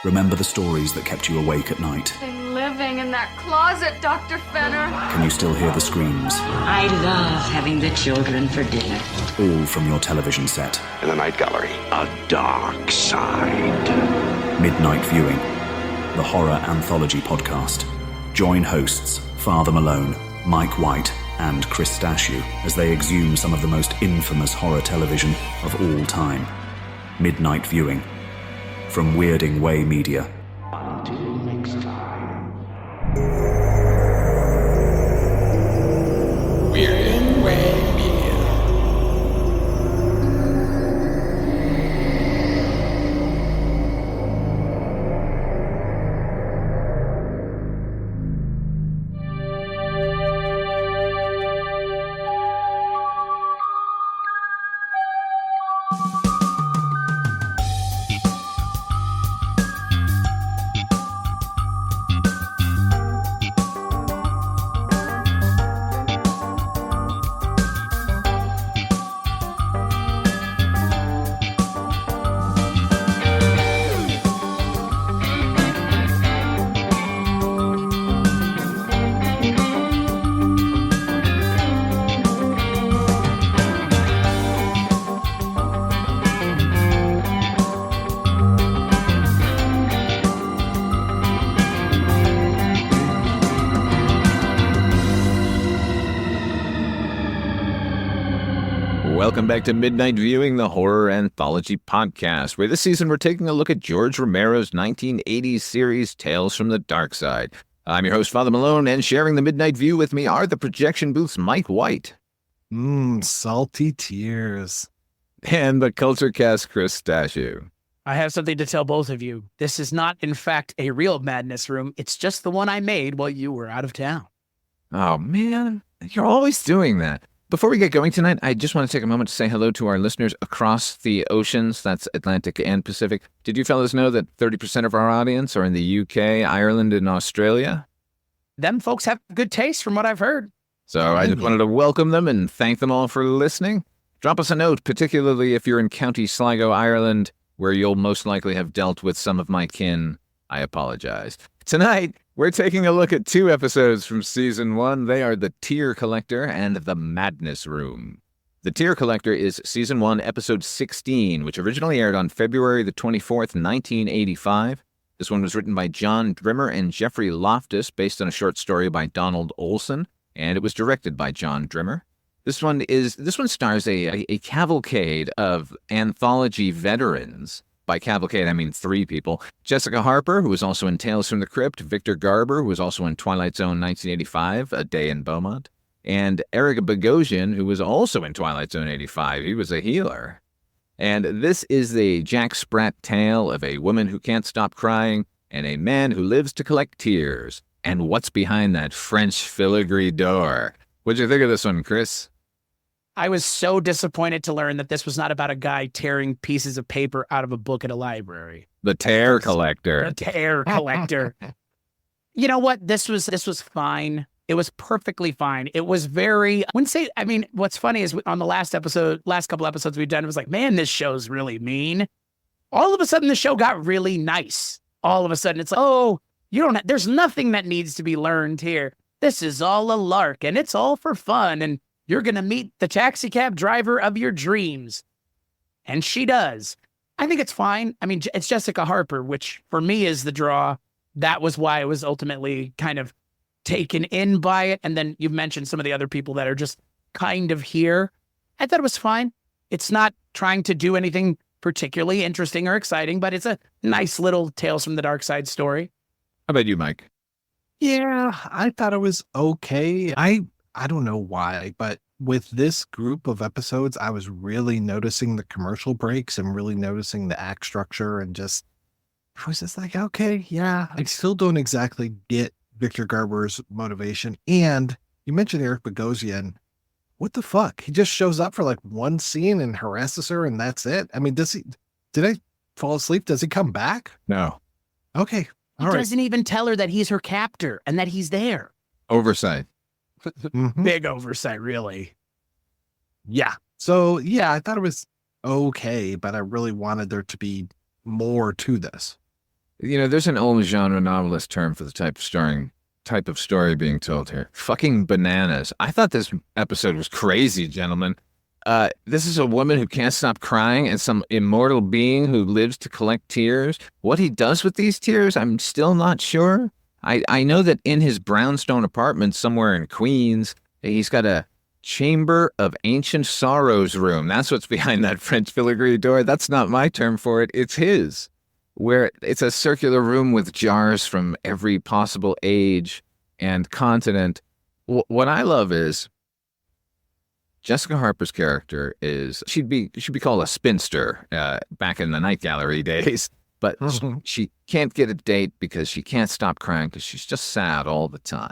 Remember the stories that kept you awake at night? I'm living in that closet, Dr. Fenner. Can you still hear the screams? I love having the children for dinner. All from your television set. In the night gallery. A dark side. Midnight Viewing, the horror anthology podcast. Join hosts Father Malone, Mike White, and Chris Stachiw as they exhume some of the most infamous horror television of all time. Midnight Viewing, from Weirding Way Media. Until next time. Weirding Way Media. Welcome back to Midnight Viewing, the horror anthology podcast, where this season we're taking a look at George Romero's 1980s series, Tales from the Darkside. I'm your host, Father Malone, and sharing the Midnight View with me are the projection booth's Mike White. Salty tears. And the KultureCast, Chris Stachiw. I have something to tell both of you. This is not, in fact, a real madness room. It's just the one I made while you were out of town. Oh, man, you're always doing that. Before we get going tonight, I just want to take a moment to say hello to our listeners across the oceans. That's Atlantic and Pacific. Did you fellas know that 30% of our audience are in the UK, Ireland, and Australia? Them folks have good taste from what I've heard. So I just wanted to welcome them and thank them all for listening. Drop us a note, particularly if you're in County Sligo, Ireland, where you'll most likely have dealt with some of my kin. I apologize. Tonight, we're taking a look at 2 episodes from Season 1. They are The Tear Collector and The Madness Room. The Tear Collector is Season 1, Episode 16, which originally aired on February the 24th, 1985. This one was written by John Drimmer and Jeffrey Loftus, based on a short story by Donald Olson, and it was directed by John Drimmer. This one stars a cavalcade of anthology veterans. By cavalcade, I mean 3 people. Jessica Harper, who was also in Tales from the Crypt, Victor Garber, who was also in Twilight Zone 1985, A Day in Beaumont, and Eric Bogosian, who was also in Twilight Zone 85. He was a healer. And this is the Jack Sprat tale of a woman who can't stop crying and a man who lives to collect tears. And what's behind that French filigree door? What'd you think of this one, Chris? I was so disappointed to learn that this was not about a guy tearing pieces of paper out of a book at a library. The Tear Collector. The Tear Collector. You know what? This was fine. It was perfectly fine. It was very, what's funny is on the last couple episodes we've done, it was like, man, this show's really mean. All of a sudden, the show got really nice. All of a sudden, it's like, there's nothing that needs to be learned here. This is all a lark, and it's all for fun, and you're going to meet the taxi cab driver of your dreams. And she does. I think it's fine. I mean, it's Jessica Harper, which for me is the draw. That was why I was ultimately kind of taken in by it. And then you've mentioned some of the other people that are just kind of here. I thought it was fine. It's not trying to do anything particularly interesting or exciting, but it's a nice little Tales from the Darkside story. How about you, Mike? Yeah, I thought it was okay. I don't know why, but with this group of episodes, I was really noticing the commercial breaks and really noticing the act structure, and I was just like, okay, yeah, I still don't exactly get Victor Garber's motivation. And you mentioned Eric Bogosian. What the fuck? He just shows up for like one scene and harasses her, and that's it. I mean, did I fall asleep? Does he come back? No. Okay. He doesn't even tell her that he's her captor and that he's there. Oversight. Big oversight, really. Yeah. So, yeah, I thought it was okay, but I really wanted there to be more to this. There's an old genre novelist term for the type of story being told here. Fucking bananas. I thought this episode was crazy, gentlemen. This is a woman who can't stop crying and some immortal being who lives to collect tears. What he does with these tears, I'm still not sure. I know that in his brownstone apartment somewhere in Queens, he's got a Chamber of Ancient Sorrows room. That's what's behind that French filigree door. That's not my term for it. It's his, where it's a circular room with jars from every possible age and continent. What I love is Jessica Harper's character she'd be called a spinster back in the Night Gallery days, but she can't get a date because she can't stop crying because she's just sad all the time.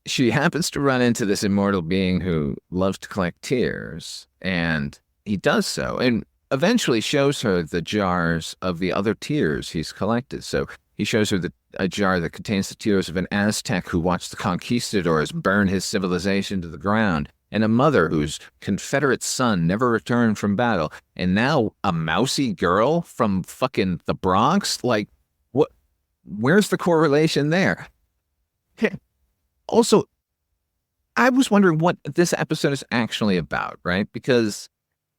She happens to run into this immortal being who loves to collect tears, and he does so, and eventually shows her the jars of the other tears he's collected. So he shows her a jar that contains the tears of an Aztec who watched the conquistadors burn his civilization to the ground, and a mother whose Confederate son never returned from battle, and now a mousy girl from fucking the Bronx? Like, what? Where's the correlation there? Also, I was wondering what this episode is actually about, right? Because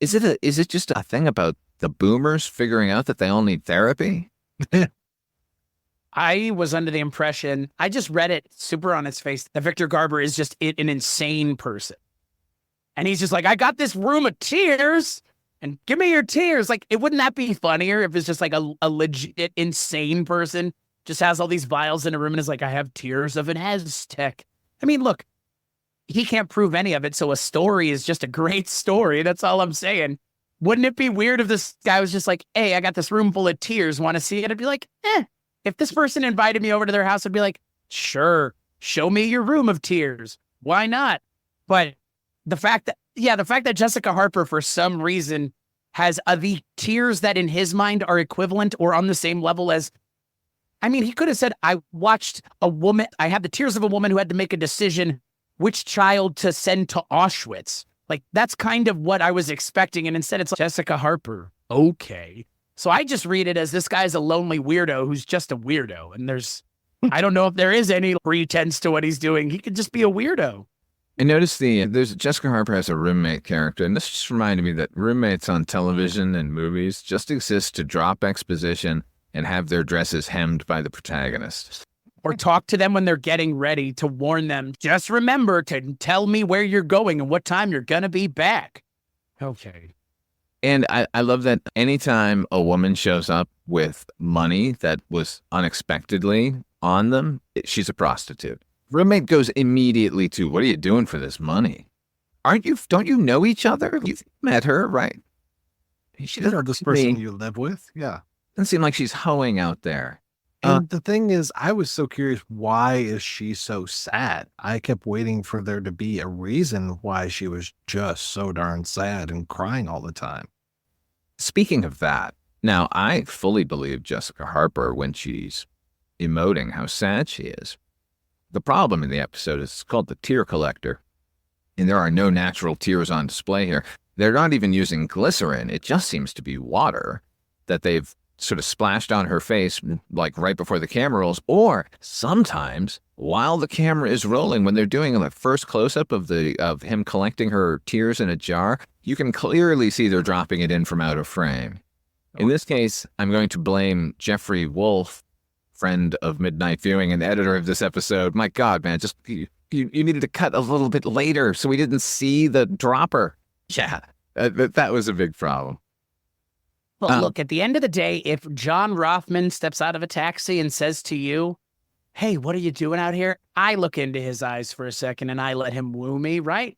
is it just a thing about the boomers figuring out that they all need therapy? I was under the impression, I just read it super on its face, that Victor Garber is just an insane person. And he's just like, I got this room of tears and give me your tears. Like, wouldn't that be funnier if it's just like a legit insane person just has all these vials in a room and is like, I have tears of an Aztec. I mean, look, he can't prove any of it. So a story is just a great story. That's all I'm saying. Wouldn't it be weird if this guy was just like, hey, I got this room full of tears. Want to see it? I'd be like, If this person invited me over to their house, I'd be like, sure, show me your room of tears. Why not? But the fact that Jessica Harper, for some reason, has the tears that in his mind are equivalent or on the same level as, I mean, he could have said, I have the tears of a woman who had to make a decision which child to send to Auschwitz. Like, that's kind of what I was expecting. And instead it's like, Jessica Harper. Okay. So I just read it as this guy's a lonely weirdo who's just a weirdo. And I don't know if there is any pretense to what he's doing. He could just be a weirdo. I noticed Jessica Harper has a roommate character, and this just reminded me that roommates on television and movies just exist to drop exposition and have their dresses hemmed by the protagonist. Or talk to them when they're getting ready to warn them, just remember to tell me where you're going and what time you're going to be back. Okay. And I love that anytime a woman shows up with money that was unexpectedly on them, she's a prostitute. Roommate goes immediately to, what are you doing for this money? Don't you know each other? You've met her, right? She doesn't this person you live with. Yeah. Doesn't seem like she's hoeing out there. And the thing is, I was so curious, why is she so sad? I kept waiting for there to be a reason why she was just so darn sad and crying all the time. Speaking of that, now I fully believe Jessica Harper when she's emoting how sad she is. The problem in the episode is it's called the tear collector, and there are no natural tears on display here. They're not even using glycerin. It just seems to be water that they've sort of splashed on her face, like right before the camera rolls, or sometimes while the camera is rolling, when they're doing the first close-up of him collecting her tears in a jar, you can clearly see they're dropping it in from out of frame. In this case, I'm going to blame Jeffrey Wolf, friend of Midnight Viewing and editor of this episode. My God, man, just you needed to cut a little bit later so we didn't see the dropper. Yeah, that was a big problem. Well, look, at the end of the day, if John Rothman steps out of a taxi and says to you, hey, what are you doing out here? I look into his eyes for a second and I let him woo me, right?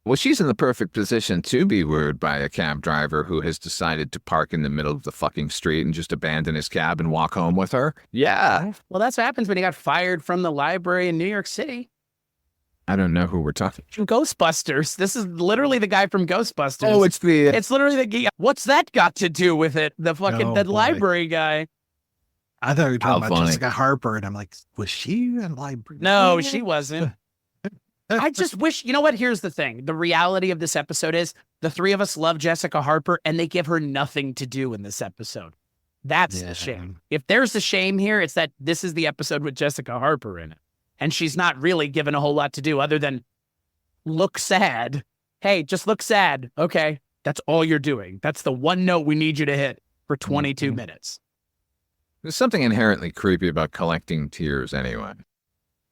Well, she's in the perfect position to be wooed by a cab driver who has decided to park in the middle of the fucking street and just abandon his cab and walk home with her. Yeah. Well, that's what happens when he got fired from the library in New York City. I don't know who we're talking to. Ghostbusters. This is literally the guy from Ghostbusters. Oh, it's literally the guy. What's that got to do with it? The fucking library guy. I thought you were talking about Jessica Harper, and I'm like, was she in library? No, she wasn't. I just wish, you know what? Here's the thing. The reality of this episode is the three of us love Jessica Harper and they give her nothing to do in this episode. That's the shame. If there's a shame here, it's that this is the episode with Jessica Harper in it. And she's not really given a whole lot to do other than look sad. Hey, just look sad. Okay. That's all you're doing. That's the one note we need you to hit for 22 minutes. There's something inherently creepy about collecting tears anyway.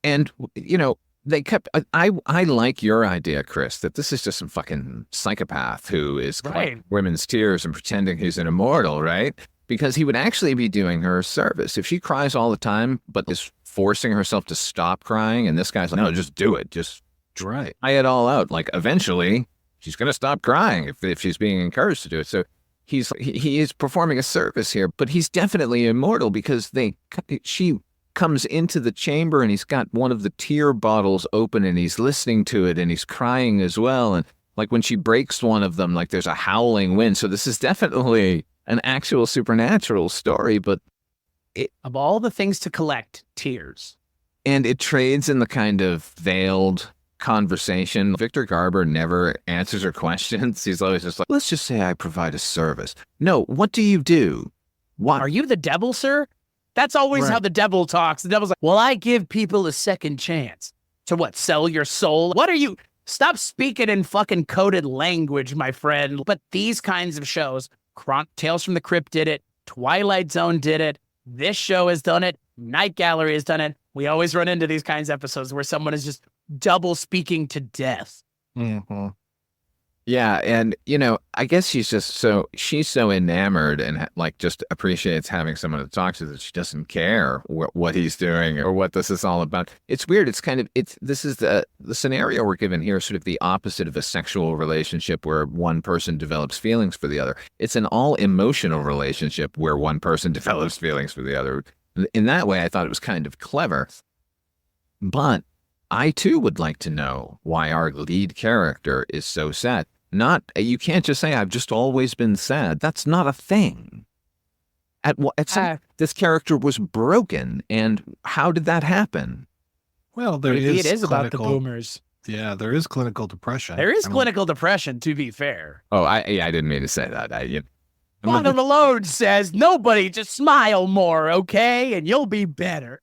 And, you know, they kept, I like your idea, Chris, that this is just some fucking psychopath who is collecting women's tears and pretending he's an immortal, right? Because he would actually be doing her a service. If she cries all the time, but is forcing herself to stop crying, and this guy's like, no, just do it. Just cry it all out. Like, eventually, she's going to stop crying if she's being encouraged to do it. So he is performing a service here, but he's definitely immortal because she comes into the chamber and he's got one of the tear bottles open and he's listening to it and he's crying as well. And like when she breaks one of them, like there's a howling wind. So this is definitely an actual supernatural story, but of all the things to collect, tears. And it trades in the kind of veiled conversation. Victor Garber never answers her questions. He's always just like, let's just say I provide a service. No, what do you do? What? Are you the devil, sir? That's always how the devil talks. The devil's like, well, I give people a second chance. To what, sell your soul? What are you? Stop speaking in fucking coded language, my friend. But these kinds of shows, Tales from the Crypt did it. Twilight Zone did it. This show has done it. Night Gallery has done it. We always run into these kinds of episodes where someone is just double speaking to death. Mm-hmm. Yeah, and, you know, I guess she's so enamored and like just appreciates having someone to talk to that she doesn't care what he's doing or what this is all about. It's weird. This is the scenario we're given here, sort of the opposite of a sexual relationship where one person develops feelings for the other. It's an all emotional relationship where one person develops feelings for the other. In that way, I thought it was kind of clever. But I too would like to know why our lead character is so sad. You can't just say, I've just always been sad. That's not a thing. This character was broken, and how did that happen? Well, it is about the boomers. Yeah, there is clinical depression. There is clinical depression, to be fair. Oh, I didn't mean to say that. Father Malone says, nobody, just smile more, okay? And you'll be better.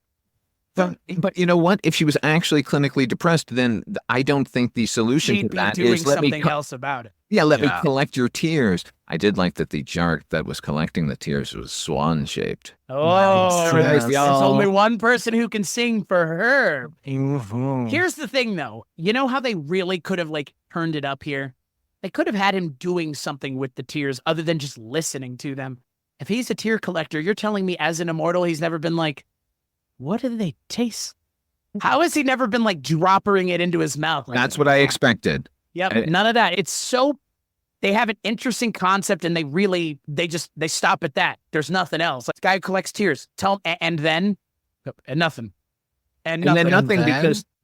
But you know what? If she was actually clinically depressed, then I don't think the solution to that is let me doing something else about it. Yeah, let me collect your tears. I did like that the jar that was collecting the tears was swan-shaped. Oh, Nice. there's only one person who can sing for her. Mm-hmm. Here's the thing, though. You know how they really could have, like, turned it up here? They could have had him doing something with the tears other than just listening to them. If he's a tear collector, you're telling me as an immortal, he's never been like, what do they taste? How has he never been like dropping it into his mouth? Like, that's what I expected. Yep, none of that. It's so, they have an interesting concept and they stop at that. There's nothing else. Like, this guy who collects tears. Tell him, and then nothing. And then nothing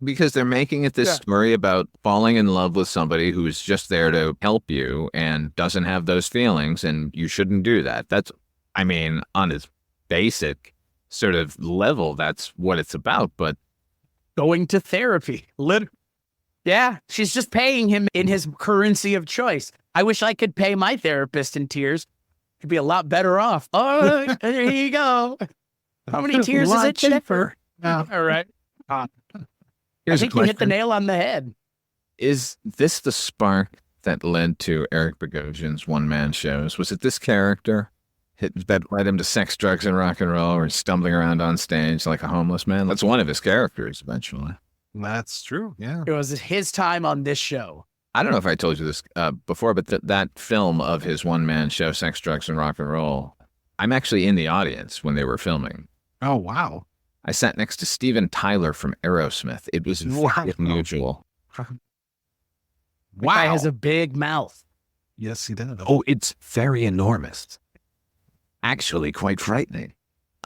because they're making it this story about falling in love with somebody who's just there to help you and doesn't have those feelings, and you shouldn't do that. That's, I mean, on its basic sort of level, that's what it's about. But going to therapy, yeah, she's just paying him in his currency of choice. I wish I could pay my therapist in tears. Could be a lot better off. Oh, there you go. How many tears is it cheaper? All right. I think you hit the nail on the head. Is this the spark that led to Eric Bogosian's one-man shows? Was it this character that led him to sex, drugs, and rock and roll, or stumbling around on stage like a homeless man? That's one of his characters eventually. That's true, yeah. It was his time on this show. I don't know if I told you this before, but that film of his one-man show, Sex, Drugs, and Rock and Roll, I'm actually in the audience when they were filming. Oh, wow. I sat next to Steven Tyler from Aerosmith. It was very unusual. Wow. The guy has a big mouth. Yes, he does. Oh, it's very enormous. Actually, quite frightening.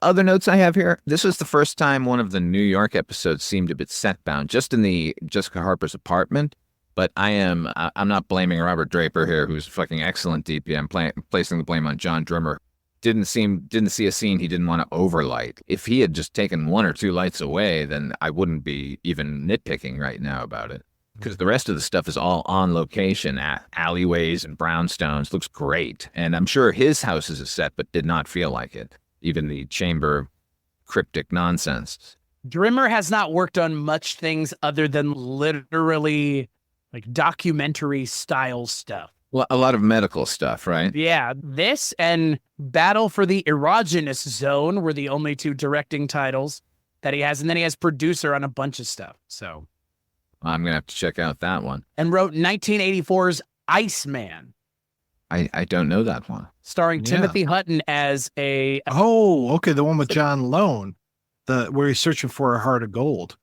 Other notes I have here. This was the first time one of the New York episodes seemed a bit set-bound, just in the Jessica Harper's apartment. But I'm not blaming Robert Draper here, who's a fucking excellent DP. I'm placing the blame on John Drimmer. Didn't see a scene he didn't want to overlight. If he had just taken one or two lights away, then I wouldn't be even nitpicking right now about it. because the rest of the stuff is all on location at alleyways and brownstones. Looks great. And I'm sure his house is a set, but did not feel like it. Even the chamber cryptic nonsense. Drimmer has not worked on much things other than literally like documentary style stuff. Well, a lot of medical stuff, right? Yeah, this and Battle for the Erogenous Zone were the only two directing titles that he has. And then he has producer on a bunch of stuff. So I'm going to have to check out that one. and wrote 1984's Iceman, I don't know that one. starring Yeah. Timothy Hutton as a Oh, okay. The one with John Lone, where he's searching for a heart of gold.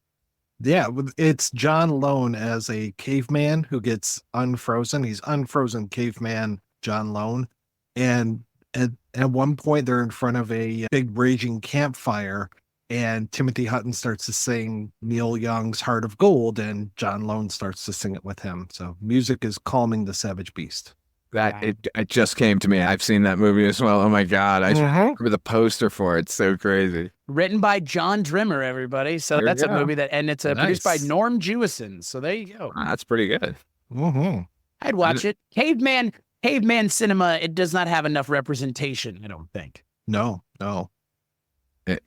Yeah, it's John Lone as a caveman who gets unfrozen. He's unfrozen caveman John Lone. And at one point, they're in front of a big raging campfire, and Timothy Hutton starts to sing Neil Young's Heart of Gold, and John Lone starts to sing it with him. So music is calming the savage beast. That it just came to me. I've seen that movie as well. Oh my God. I remember the poster for it. It's so crazy. written by John Drimmer, everybody. So There you that's a go. movie that, and it's produced by Nice. Norm Jewison. So there you go. That's pretty good. Mm-hmm. I'd watch it. Caveman cinema, it does not have enough representation, I don't think. No.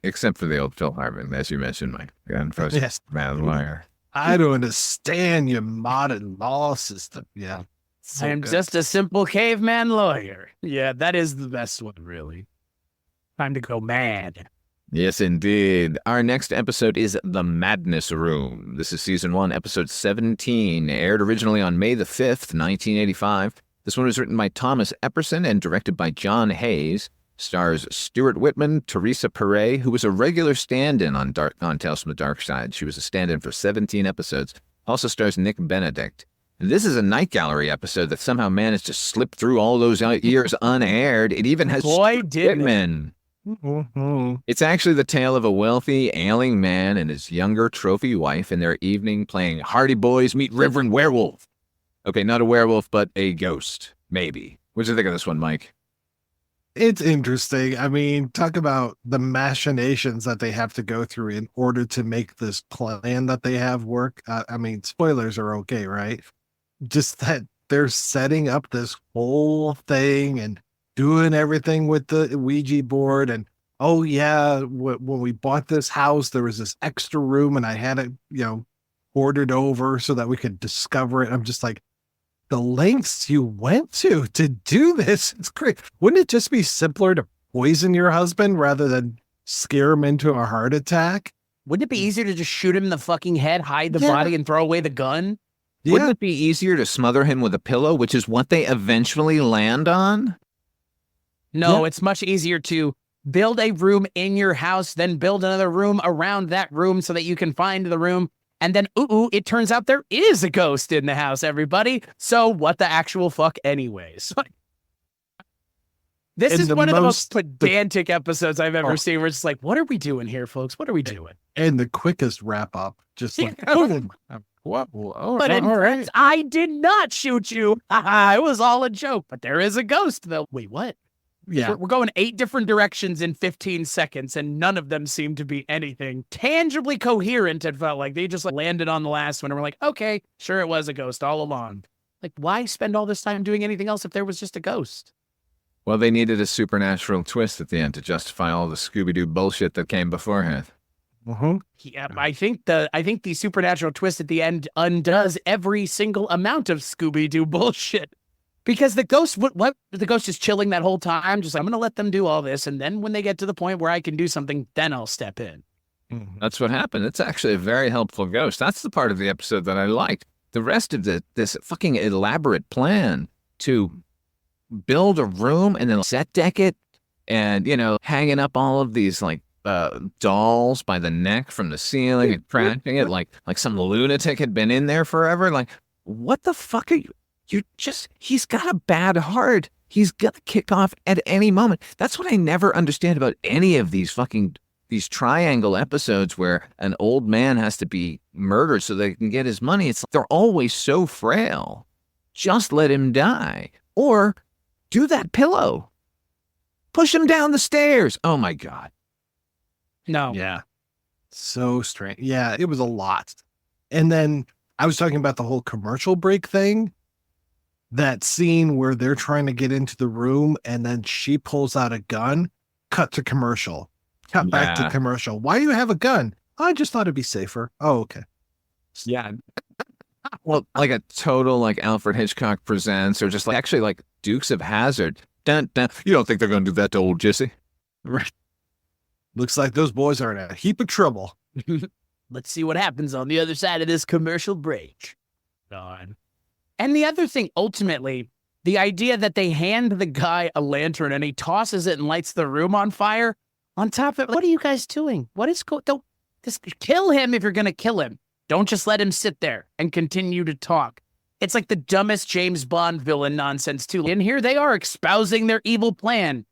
Except for the old Phil Hartman, as you mentioned, Mike. Unfrozen Yes. Man Wire. I don't understand your modern law system. Yeah. So I am good. just a simple caveman lawyer. Yeah, that is the best one, really. Time to go mad. Yes, indeed. Our next episode is The Madness Room. This is season 1, episode 17, aired originally on May the 5th, 1985. This one was written by Thomas Epperson and directed by John Hayes. Stars Stuart Whitman, Teresa Perret, who was a regular stand-in on Tales from the Dark Side. She was a stand-in for 17 episodes. Also stars Nick Benedict. And this is a Night Gallery episode that somehow managed to slip through all those years unaired. It even has Boy, Stuart did it. Whitman. Mhm. It's actually the tale of a wealthy, ailing man and his younger trophy wife in their evening playing Hardy Boys Meet Reverend Werewolf. Okay, not a werewolf, but a ghost, maybe. What do you think of this one, Mike? It's interesting. I mean, talk about the machinations that they have to go through in order to make this plan that they have work. I mean, spoilers are okay, right? Just that they're setting up this whole thing and doing everything with the Ouija board. And oh yeah, when we bought this house, there was this extra room, and I had it, ordered over so that we could discover it. I'm just like, the lengths you went to do this, it's great. Wouldn't it just be simpler to poison your husband rather than scare him into a heart attack? Wouldn't it be easier to just shoot him in the fucking head, hide the Yeah. body, and throw away the gun? Wouldn't it be easier to smother him with a pillow, which is what they eventually land on? No, Yeah. it's much easier to build a room in your house, then build another room around that room so that you can find the room. And then, it turns out there is a ghost in the house, everybody. So what the actual fuck anyways? This And is the one of the most most- pedantic episodes I've ever Oh. seen. We're just like, what are we doing here, folks? What are we doing? And the quickest wrap up, just like, Yeah. boom. What? But in fact, I did not shoot you. It was all a joke. But there is a ghost, though. Wait, what? Yeah. We're going 8 different directions in 15 seconds, and none of them seem to be anything tangibly coherent. It felt like they just landed on the last one, and we're like, okay, sure, it was a ghost all along. Like, why spend all this time doing anything else if there was just a ghost? Well, they needed a supernatural twist at the end to justify all the Scooby-Doo bullshit that came beforehand. Mhm. Yeah, I think the supernatural twist at the end undoes every single amount of Scooby-Doo bullshit. Because the ghost, what the ghost is chilling that whole time, just like, I'm going to let them do all this, and then when they get to the point where I can do something, then I'll step in. Mhm. That's what happened. It's actually a very helpful ghost. That's the part of the episode that I liked. The rest of this fucking elaborate plan to build a room and then set deck it and, hanging up all of these dolls by the neck from the ceiling and crashing it like some lunatic had been in there forever. Like, what the fuck are you? He's got a bad heart. He's going to kick off at any moment. That's what I never understand about any of these triangle episodes where an old man has to be murdered so they can get his money. It's like they're always so frail. Just let him die. Or do that pillow. Push him down the stairs. Oh my God. No. Yeah. So strange. Yeah, it was a lot. And then I was talking about the whole commercial break thing. That scene where they're trying to get into the room and then she pulls out a gun, cut to commercial, cut back to commercial. Why do you have a gun? I just thought it'd be safer. Oh, okay. Yeah. Well, like a total like Alfred Hitchcock Presents, or just like actually like Dukes of Hazzard. Dun, dun. You don't think they're going to do that to old Jesse? Right. Looks like those boys are in a heap of trouble. Let's see what happens on the other side of this commercial break. God. And the other thing, ultimately, the idea that they hand the guy a lantern and he tosses it and lights the room on fire. On top of it, what are you guys doing? What is don't just kill him if you're going to kill him. Don't just let him sit there and continue to talk. It's like the dumbest James Bond villain nonsense, too. And here they are espousing their evil plan.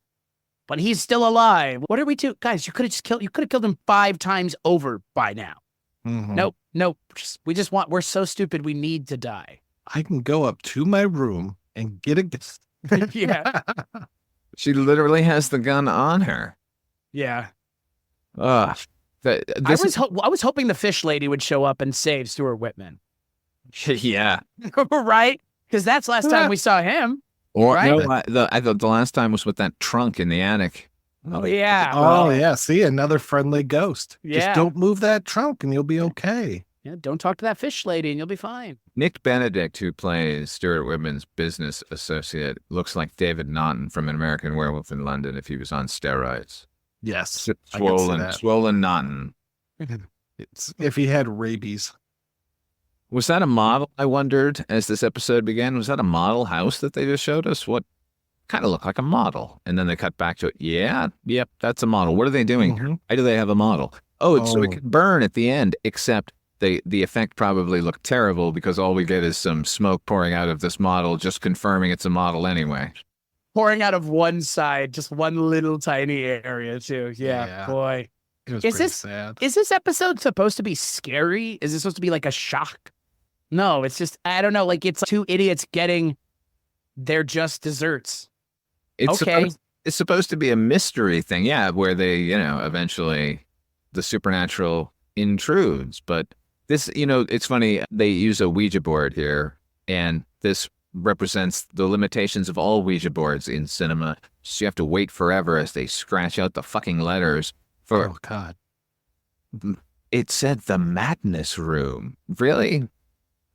But he's still alive. What are we doing? Guys, you could have killed him 5 times over by now. Mm-hmm. Nope. We're so stupid. We need to die. I can go up to my room and get a gift. Yeah. She literally has the gun on her. Yeah. Ugh. I was hoping the fish lady would show up and save Stuart Whitman. Yeah. Right? Because that's last time we saw him. Or right? No, I thought the last time was with that trunk in the attic. Oh, yeah. Oh, yeah. See, another friendly ghost. Yeah. Just don't move that trunk and you'll be okay. Yeah, don't talk to that fish lady and you'll be fine. Nick Benedict, who plays Stuart Whitman's business associate, looks like David Naughton from An American Werewolf in London if he was on steroids. Yes. Swollen Naughton. It's if he had rabies. Was that a model, I wondered, as this episode began? Was that a model house that they just showed us? What kind of looked like a model? And then they cut back to it. Yeah, yep, that's a model. What are they doing? Mm-hmm. Why do they have a model? So it can burn at the end, except the effect probably looked terrible because all we get is some smoke pouring out of this model, just confirming it's a model anyway. Pouring out of one side, just one little tiny area, too. Yeah. Boy. It was pretty sad. Is this episode supposed to be scary? Is it supposed to be like a shock? No, it's just, I don't know, like it's 2 idiots getting their just desserts. It's supposed to be a mystery thing, yeah, where they, eventually the supernatural intrudes. But this, it's funny, they use a Ouija board here, and this represents the limitations of all Ouija boards in cinema. So you have to wait forever as they scratch out the fucking letters for... Oh, God. It said the madness room. Really?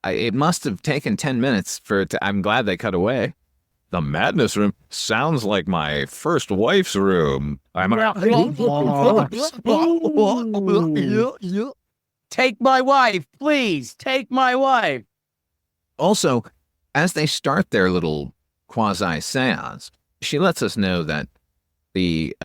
It must have taken 10 minutes for it to... I'm glad they cut away. The madness room sounds like my first wife's room. Take my wife, please. Take my wife. Also, as they start their little quasi-seance, she lets us know that the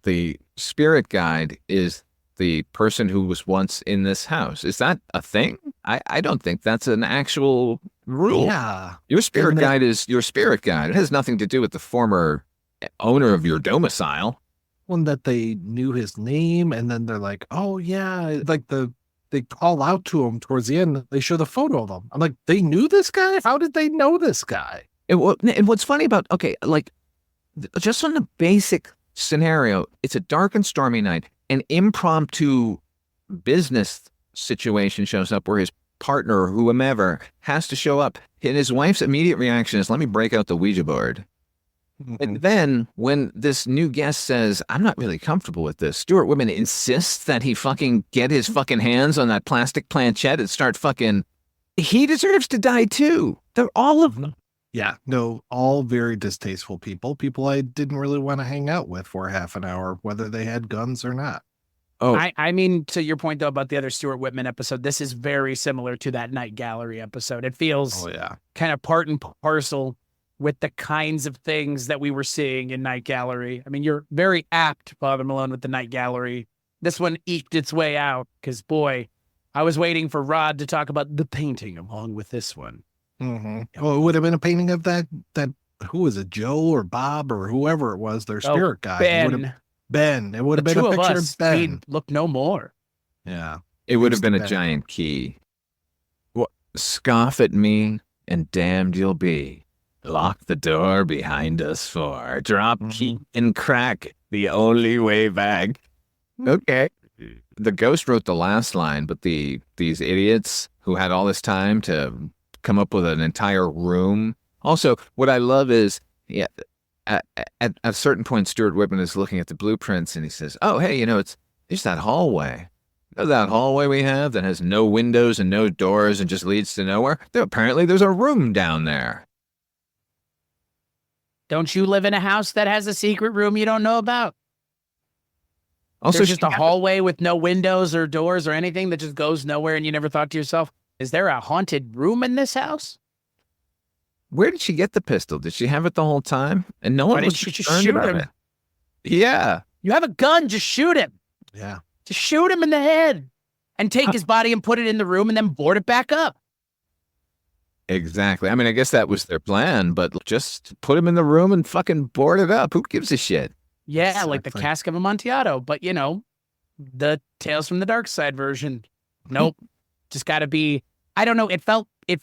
spirit guide is the person who was once in this house. Is that a thing? I don't think that's an actual rule. Yeah. Your spirit guide is your spirit guide. It has nothing to do with the former owner of your domicile. One that they knew his name, and then they're like, oh, yeah. Like they call out to him towards the end. They show the photo of him. I'm like, they knew this guy? How did they know this guy? And what's funny about, just on the basic scenario, it's a dark and stormy night. An impromptu business situation shows up where his partner or whomever has to show up. And his wife's immediate reaction is, let me break out the Ouija board. Mm-hmm. And then when this new guest says, I'm not really comfortable with this, Stuart Whitman insists that he fucking get his fucking hands on that plastic planchette and start fucking... He deserves to die too. They're all of them. Yeah, no, all very distasteful people. People I didn't really want to hang out with for half an hour, whether they had guns or not. Oh, I mean, to your point, though, about the other Stuart Whitman episode, this is very similar to that Night Gallery episode. It feels kind of part and parcel with the kinds of things that we were seeing in Night Gallery. I mean, you're very apt, Father Malone, with the Night Gallery. This one eked its way out because, boy, I was waiting for Rod to talk about the painting along with this one. Mm-hmm. Well, it would have been a painting of that who was it, Joe or Bob or whoever it was, their spirit guy. Ben. It would have been a picture of Ben. Look no more. Yeah. It would have been a giant key. Scoff at me and damned you'll be. Lock the door behind us for drop key and crack, the only way back. Okay. the ghost wrote the last line, but these idiots who had all this time to come up with an entire room. Also, what I love is, yeah, at a certain point, Stuart Whitman is looking at the blueprints and he says, "Oh, hey, it's that hallway. You know that hallway we have that has no windows and no doors and just leads to nowhere? Apparently, there's a room down there." Don't you live in a house that has a secret room you don't know about? Also, There's just a hallway with no windows or doors or anything that just goes nowhere, and you never thought to yourself, is there a haunted room in this house? where did she get the pistol? Did she have it the whole time? And no one Why was didn't she just concerned shoot about him? it. Yeah. You have a gun, just shoot him. Yeah. Just shoot him in the head and take his body and put it in the room and then board it back up. Exactly. I mean, I guess that was their plan, but just put him in the room and fucking board it up. Who gives a shit? Yeah, like the Exactly. cask of Amontillado, but the Tales from the Darkside version. Nope. Just got to be, I don't know. It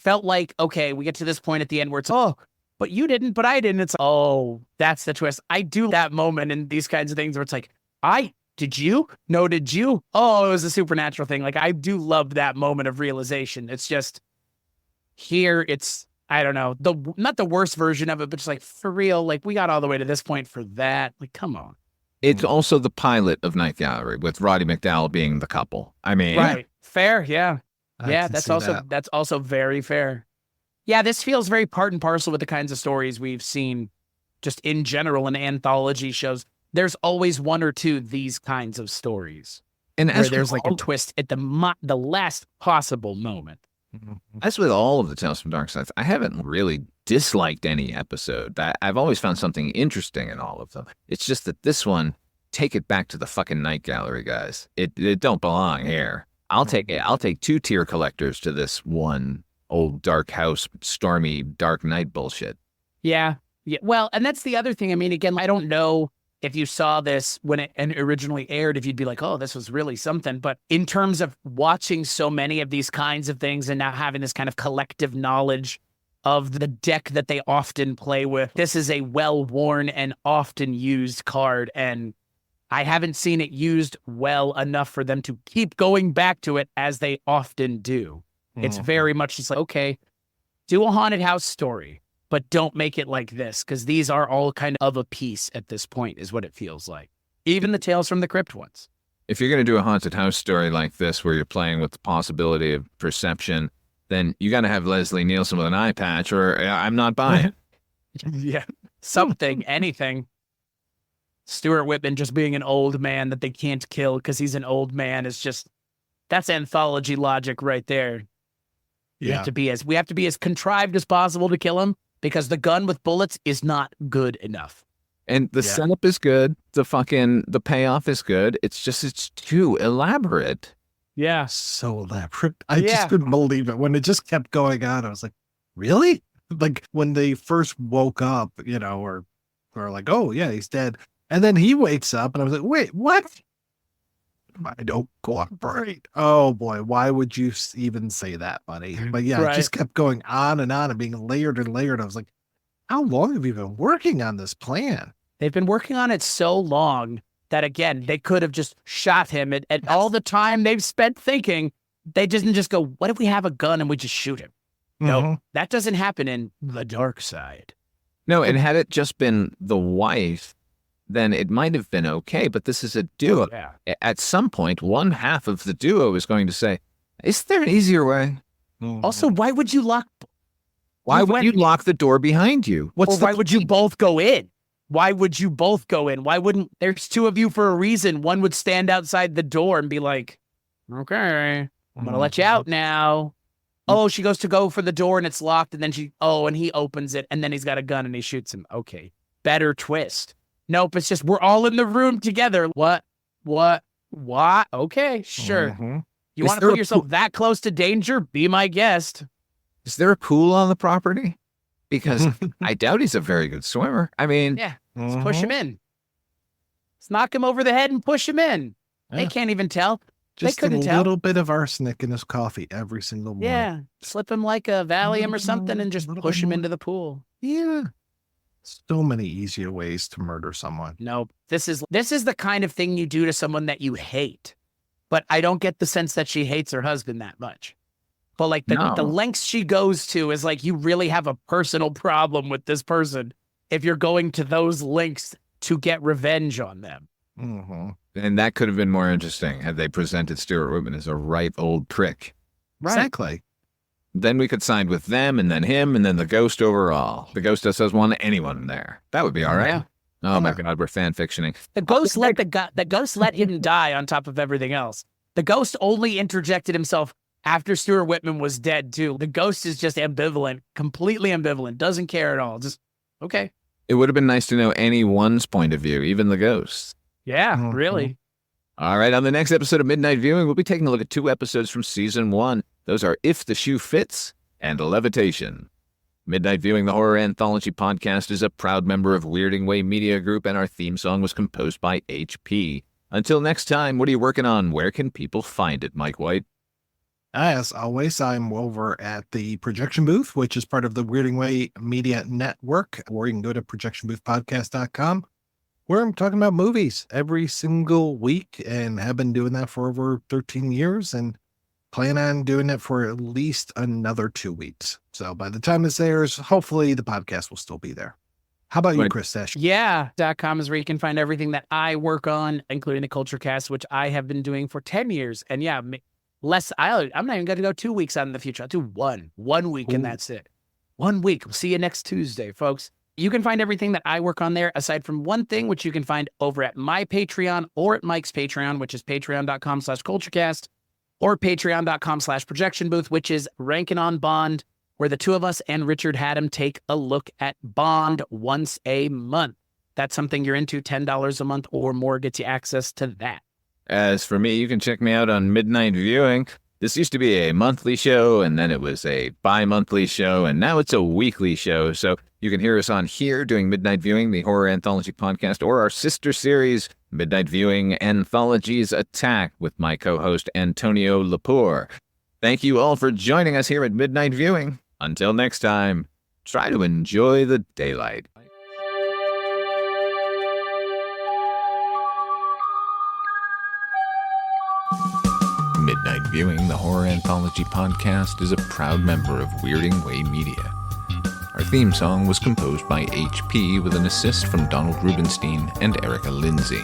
felt like, okay, we get to this point at the end where it's, oh, but you didn't, but I didn't. It's, oh, that's the twist. I do that moment in these kinds of things where it's like, did you? No, did you? Oh, it was a supernatural thing. Like, I do love that moment of realization. It's just, here it's, I don't know, not the worst version of it, but just like, for real, like, we got all the way to this point for that. Like, come on. It's also the pilot of Night Gallery with Roddy McDowell being the couple. I mean, Right. Fair. Yeah. I Yeah. can That's see also, that. that's also very fair. Yeah. This feels very part and parcel with the kinds of stories we've seen just in general in anthology shows. There's always one or two these kinds of stories and where as there's with like a twist at the last possible moment. as with all of the Tales from Darkside, I haven't really disliked any episode. I've always found something interesting in all of them. It's just that this one, take it back to the fucking Night Gallery, guys. It don't belong here. I'll take it. I'll take 2 tier collectors to this one old dark house, stormy dark night bullshit. Yeah. Yeah. Well, and that's the other thing. I mean, again, I don't know if you saw this when it originally aired, if you'd be like, oh, this was really something. But in terms of watching so many of these kinds of things and now having this kind of collective knowledge of the deck that they often play with, this is a well-worn and often used card. And I haven't seen it used well enough for them to keep going back to it as they often do. It's very much just like, okay, do a haunted house story, but don't make it like this, because these are all kind of a piece at this point, is what it feels like. Even the Tales from the Crypt ones. If you're going to do a haunted house story like this, where you're playing with the possibility of perception, then you got to have Leslie Nielsen with an eye patch, or I'm not buying. Yeah. Something, anything. Stuart Whitman just being an old man that they can't kill because he's an old man is just, that's anthology logic right there. We have to be as contrived as possible to kill him, because the gun with bullets is not good enough. And the setup is good. The payoff is good. It's too elaborate. Yeah. So elaborate. I just couldn't believe it when it just kept going on. I was like, really? Like when they first woke up, or like, oh yeah, he's dead. And then he wakes up and I was like, wait, what? I don't cooperate. Oh boy, why would you even say that, buddy? But yeah, Right. it just kept going on and being layered and layered. I was like, how long have you been working on this plan? They've been working on it so long that, again, they could have just shot him at all the time they've spent thinking. They didn't just go, what if we have a gun and we just shoot him? No, that doesn't happen in The Dark Side. No, and had it just been the wife, then it might have been okay. But this is a duo. Yeah. At some point, one half of the duo is going to say, is there an easier way? Also, why would you lock? Why would you lock the door behind you? Why would you both go in? Why would you both go in? Why wouldn't, there's 2 of you for a reason. One would stand outside the door and be like, okay, I'm going to let you out now. Oh, she goes to go for the door and it's locked. And then and he opens it and then he's got a gun and he shoots him. Okay. Better twist. Nope. It's just, we're all in the room together. What? Okay. Sure. You want to put yourself that close to danger? Be my guest. Is there a pool on the property? Because I doubt he's a very good swimmer. I mean, Yeah. Let's push him in. Let's knock him over the head and push him in. They Yeah. can't even tell. Just they couldn't a tell. little bit of arsenic in his coffee every single morning. Yeah. Slip him like a Valium or something and just Little push bit him more. into the pool. Yeah. So many easier ways to murder someone. Nope. This is the kind of thing you do to someone that you hate. but I don't get the sense that she hates her husband that much. But like the lengths she goes to is like, you really have a personal problem with this person if you're going to those lengths to get revenge on them. Mm-hmm. And that could have been more interesting had they presented Stuart Whitman as a ripe old prick. Right. Exactly. Then we could side with them and then him and then the ghost overall. The ghost just doesn't want anyone there. That would be all right. Yeah. Oh my God, we're fan fictioning. The ghost let him die on top of everything else. The ghost only interjected himself after Stuart Whitman was dead too. The ghost is just ambivalent, completely ambivalent, doesn't care at all. Just, okay. It would have been nice to know anyone's point of view, even the ghost. Yeah, really. All right, on the next episode of Midnight Viewing, we'll be taking a look at 2 episodes from Season 1. Those are If the Shoe Fits and Levitation. Midnight Viewing, the horror anthology podcast, is a proud member of Weirding Way Media Group, and our theme song was composed by HP. Until next time, what are you working on? Where can people find it, Mike White? As always, I'm over at the Projection Booth, which is part of the Weirding Way Media Network, or you can go to projectionboothpodcast.com, where I'm talking about movies every single week and have been doing that for over 13 years and plan on doing it for at least another 2 weeks. So by the time this airs, hopefully the podcast will still be there. How about you, Chris Stachiw? Yeah.com is where you can find everything that I work on, including the KultureCast, which I have been doing for 10 years. And yeah, I'm not even going to go 2 weeks out in the future. I'll do one week, and that's it. 1 week. We'll see you next Tuesday, folks. You can find everything that I work on there, aside from one thing, which you can find over at my Patreon or at Mike's Patreon, which is patreon.com/KultureCast, or patreon.com/Projection Booth, which is Rankin' on Bond, where the two of us and Richard Haddam take a look at Bond once a month. That's something you're into. $10 a month or more gets you access to that. As for me, you can check me out on Midnight Viewing. This used to be a monthly show, and then it was a bi-monthly show, and now it's a weekly show. So you can hear us on here doing Midnight Viewing, the horror anthology podcast, or our sister series, Midnight Viewing Anthologies Attack, with my co-host Antonio Lepore. Thank you all for joining us here at Midnight Viewing. Until next time, try to enjoy the daylight. Midnight Viewing, the horror anthology podcast, is a proud member of Weirding Way Media. Our theme song was composed by HP with an assist from Donald Rubenstein and Erica Lindsay.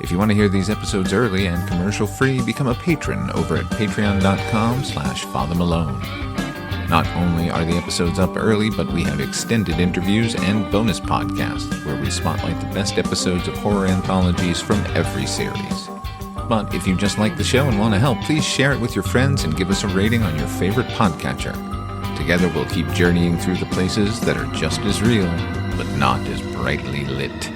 If you want to hear these episodes early and commercial-free, become a patron over at patreon.com/Father Malone. Not only are the episodes up early, but we have extended interviews and bonus podcasts where we spotlight the best episodes of horror anthologies from every series. But if you just like the show and want to help, please share it with your friends and give us a rating on your favorite podcatcher. Together we'll keep journeying through the places that are just as real, but not as brightly lit.